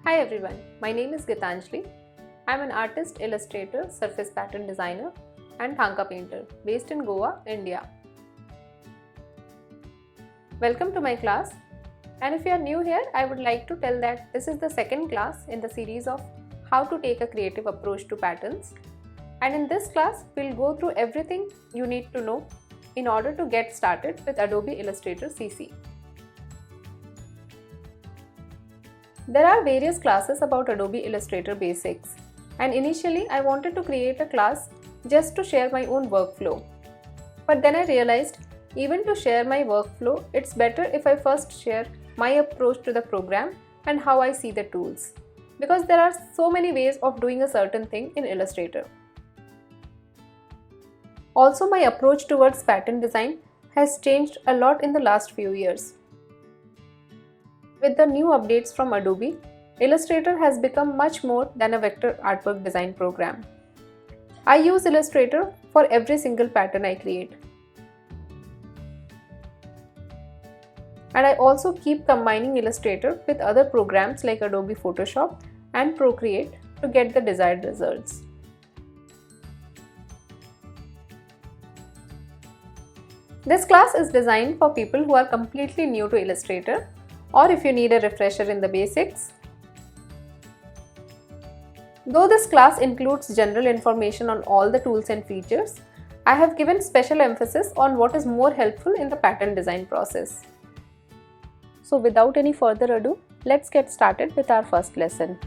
Hi everyone, my name is Gitanjali. I am an artist, illustrator, surface pattern designer and Thanka painter based in Goa, India. Welcome to my class, and if you are new here, I would like to tell that this is the second class in the series of how to take a creative approach to patterns, and in this class we'll go through everything you need to know in order to get started with Adobe Illustrator CC. There are various classes about Adobe Illustrator basics, and initially I wanted to create a class just to share my own workflow. But then I realized even to share my workflow, it's better if I first share my approach to the program and how I see the tools, because there are so many ways of doing a certain thing in Illustrator. Also, my approach towards pattern design has changed a lot in the last few years. With the new updates from Adobe, Illustrator has become much more than a vector artwork design program. I use Illustrator for every single pattern I create. And I also keep combining Illustrator with other programs like Adobe Photoshop and Procreate to get the desired results. This class is designed for people who are completely new to Illustrator, or if you need a refresher in the basics. Though this class includes general information on all the tools and features, I have given special emphasis on what is more helpful in the pattern design process. So without any further ado, let's get started with our first lesson.